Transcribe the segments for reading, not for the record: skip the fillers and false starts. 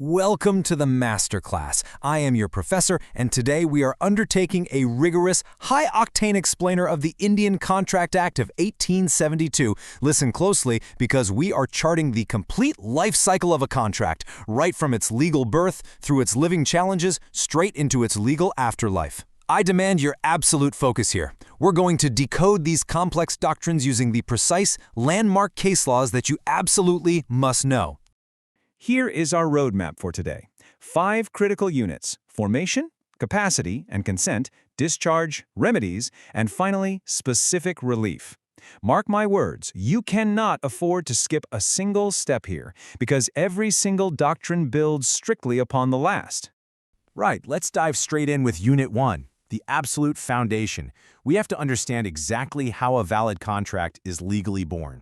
Welcome to the Masterclass. I am your professor, and today we are undertaking a rigorous, high-octane explainer of the Indian Contract Act of 1872. Listen closely, because we are charting the complete life cycle of a contract, right from its legal birth, through its living challenges, straight into its legal afterlife. I demand your absolute focus here. We're going to decode these complex doctrines using the precise, landmark case laws that you absolutely must know. Here is our roadmap for today. 5 critical units: formation, capacity and consent, discharge, remedies, and finally, specific relief. Mark my words, you cannot afford to skip a single step here, because every single doctrine builds strictly upon the last. Right, let's dive straight in with Unit 1, the absolute foundation. We have to understand exactly how a valid contract is legally born.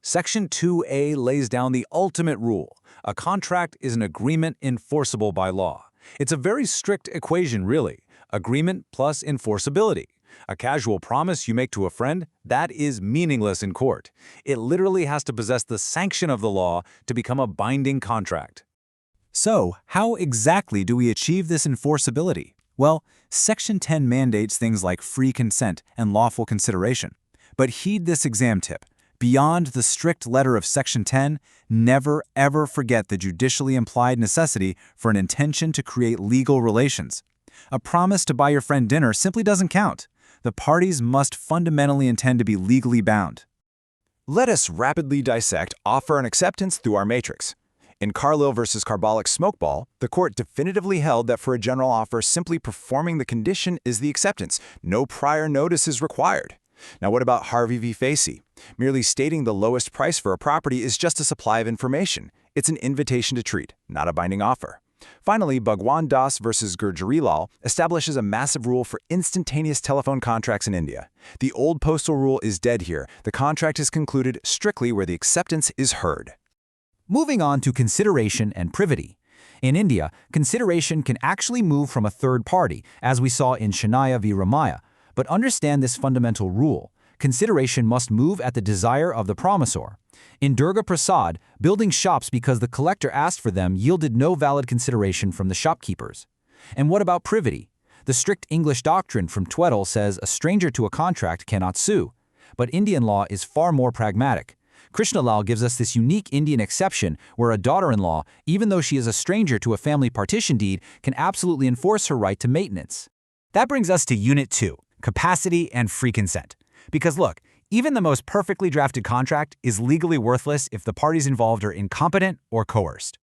Section 2A lays down the ultimate rule. A contract is an agreement enforceable by law. It's a very strict equation, really. Agreement plus enforceability. A casual promise you make to a friend, that is meaningless in court. It literally has to possess the sanction of the law to become a binding contract. So, how exactly do we achieve this enforceability? Well, Section 10 mandates things like free consent and lawful consideration. But heed this exam tip. Beyond the strict letter of Section 10, never ever forget the judicially implied necessity for an intention to create legal relations. A promise to buy your friend dinner simply doesn't count. The parties must fundamentally intend to be legally bound. Let us rapidly dissect offer and acceptance through our matrix. In Carlyle v. Carbolic Smokeball, the court definitively held that for a general offer, simply performing the condition is the acceptance. No prior notice is required. Now what about Harvey v. Facey? Merely stating the lowest price for a property is just a supply of information. It's an invitation to treat, not a binding offer. Finally, Bhagwan Das v. Gurjarilal establishes a massive rule for instantaneous telephone contracts in India. The old postal rule is dead here. The contract is concluded strictly where the acceptance is heard. Moving on to consideration and privity. In India, consideration can actually move from a third party, as we saw in Shania v. Ramaya. But understand this fundamental rule. Consideration must move at the desire of the promisor. In Durga Prasad, building shops because the collector asked for them yielded no valid consideration from the shopkeepers. And what about privity? The strict English doctrine from Tweddle says a stranger to a contract cannot sue. But Indian law is far more pragmatic. Krishnalal gives us this unique Indian exception where a daughter-in-law, even though she is a stranger to a family partition deed, can absolutely enforce her right to maintenance. That brings us to Unit 2. Capacity and free consent. Because look, even the most perfectly drafted contract is legally worthless if the parties involved are incompetent or coerced.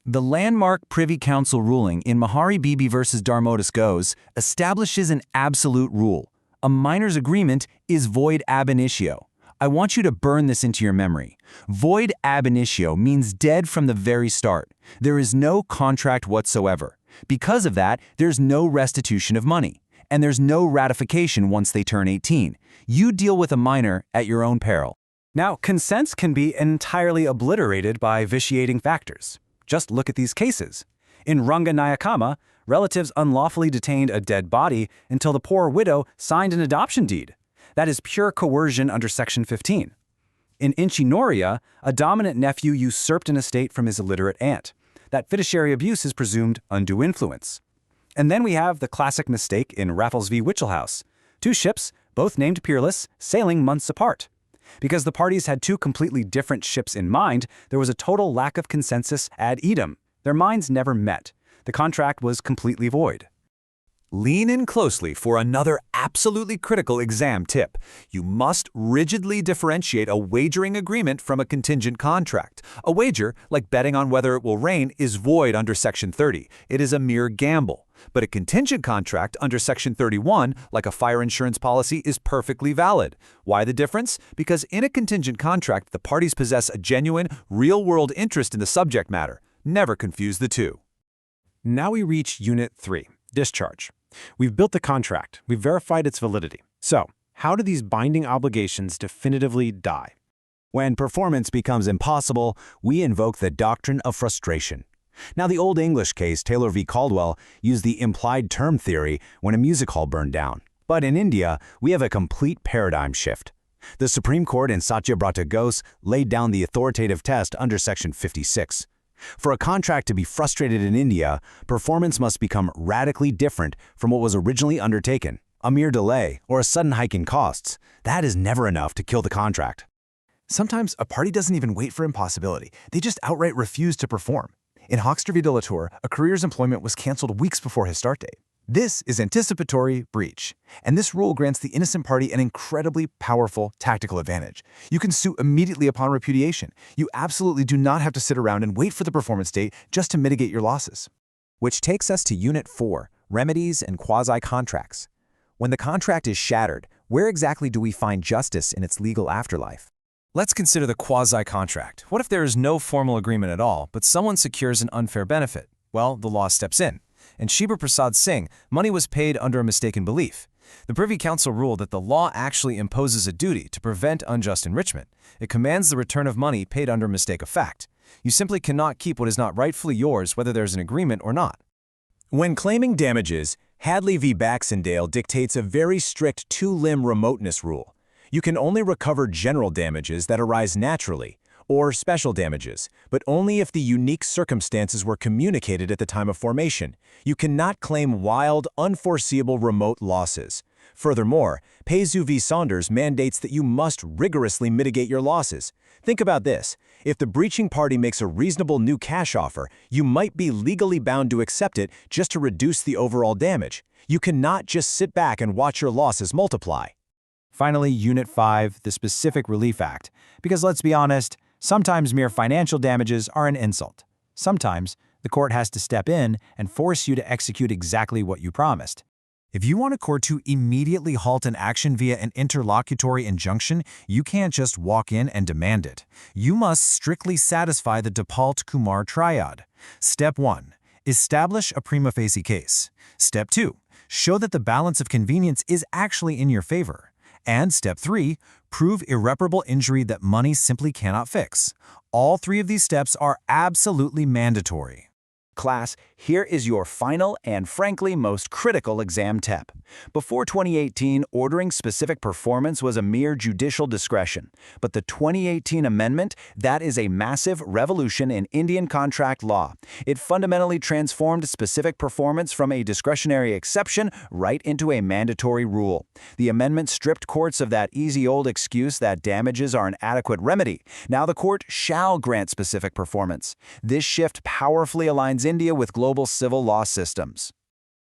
The landmark Privy Council ruling in Mahari Bibi v. Darmodis Goes establishes an absolute rule. A minor's agreement is void ab initio. I want you to burn this into your memory. Void ab initio means dead from the very start. There is no contract whatsoever. Because of that, there's no restitution of money. And there's no ratification once they turn 18. You deal with a minor at your own peril. Now, consents can be entirely obliterated by vitiating factors. Just look at these cases. In Ranga Nayakama, relatives unlawfully detained a dead body until the poor widow signed an adoption deed. That is pure coercion under Section 15. In Inchi Noria, a dominant nephew usurped an estate from his illiterate aunt. That fiduciary abuse is presumed undue influence. And then we have the classic mistake in Raffles v. Wichelhouse. 2 ships, both named Peerless, sailing months apart. Because the parties had 2 completely different ships in mind, there was a total lack of consensus ad idem. Their minds never met. The contract was completely void. Lean in closely for another absolutely critical exam tip. You must rigidly differentiate a wagering agreement from a contingent contract. A wager, like betting on whether it will rain, is void under Section 30. It is a mere gamble. But a contingent contract under Section 31, like a fire insurance policy, is perfectly valid. Why the difference? Because in a contingent contract, the parties possess a genuine, real-world interest in the subject matter. Never confuse the two. Now we reach Unit 3, discharge. We've built the contract. We've verified its validity. So, how do these binding obligations definitively die? When performance becomes impossible, we invoke the doctrine of frustration. Now, the Old English case, Taylor v. Caldwell, used the implied term theory when a music hall burned down. But in India, we have a complete paradigm shift. The Supreme Court in Satyabrata Ghose laid down the authoritative test under Section 56. For a contract to be frustrated in India, performance must become radically different from what was originally undertaken. A mere delay or a sudden hike in costs, that is never enough to kill the contract. Sometimes a party doesn't even wait for impossibility. They just outright refuse to perform. In Hoxter v. de la Tour, a career's employment was canceled weeks before his start date. This is anticipatory breach, and this rule grants the innocent party an incredibly powerful tactical advantage. You can sue immediately upon repudiation. You absolutely do not have to sit around and wait for the performance date just to mitigate your losses. Which takes us to Unit 4, Remedies and Quasi-Contracts. When the contract is shattered, where exactly do we find justice in its legal afterlife? Let's consider the quasi-contract. What if there is no formal agreement at all, but someone secures an unfair benefit? Well, the law steps in. In Shiba Prasad Singh, money was paid under a mistaken belief. The Privy Council ruled that the law actually imposes a duty to prevent unjust enrichment. It commands the return of money paid under mistake of fact. You simply cannot keep what is not rightfully yours, whether there's an agreement or not. When claiming damages, Hadley v. Baxendale dictates a very strict two-limb remoteness rule. You can only recover general damages that arise naturally, or special damages, but only if the unique circumstances were communicated at the time of formation. You cannot claim wild, unforeseeable remote losses. Furthermore, Peizu v. Saunders mandates that you must rigorously mitigate your losses. Think about this. If the breaching party makes a reasonable new cash offer, you might be legally bound to accept it just to reduce the overall damage. You cannot just sit back and watch your losses multiply. Finally, Unit 5, the Specific Relief Act. Because let's be honest, sometimes mere financial damages are an insult. Sometimes, the court has to step in and force you to execute exactly what you promised. If you want a court to immediately halt an action via an interlocutory injunction, you can't just walk in and demand it. You must strictly satisfy the Depalt-Kumar triad. Step 1. Establish a prima facie case. Step 2. Show that the balance of convenience is actually in your favor. And Step 3, prove irreparable injury that money simply cannot fix. All three of these steps are absolutely mandatory. Class, here is your final and frankly most critical exam tip. Before 2018, ordering specific performance was a mere judicial discretion. But the 2018 amendment, that is a massive revolution in Indian contract law. It fundamentally transformed specific performance from a discretionary exception right into a mandatory rule. The amendment stripped courts of that easy old excuse that damages are an adequate remedy. Now the court shall grant specific performance. This shift powerfully aligns India with global civil law systems.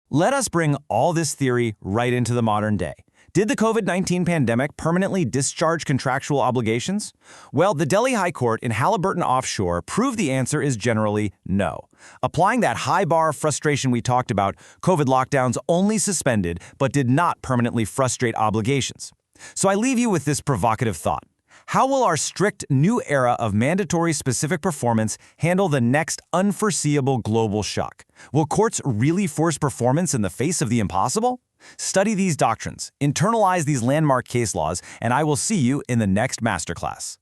Let us bring all this theory right into the modern day. Did the COVID-19 pandemic permanently discharge contractual obligations? Well, the Delhi High Court in Halliburton Offshore proved the answer is generally no. Applying that high bar of frustration we talked about, COVID lockdowns only suspended but did not permanently frustrate obligations. So I leave you with this provocative thought. How will our strict new era of mandatory specific performance handle the next unforeseeable global shock? Will courts really force performance in the face of the impossible? Study these doctrines, internalize these landmark case laws, and I will see you in the next masterclass.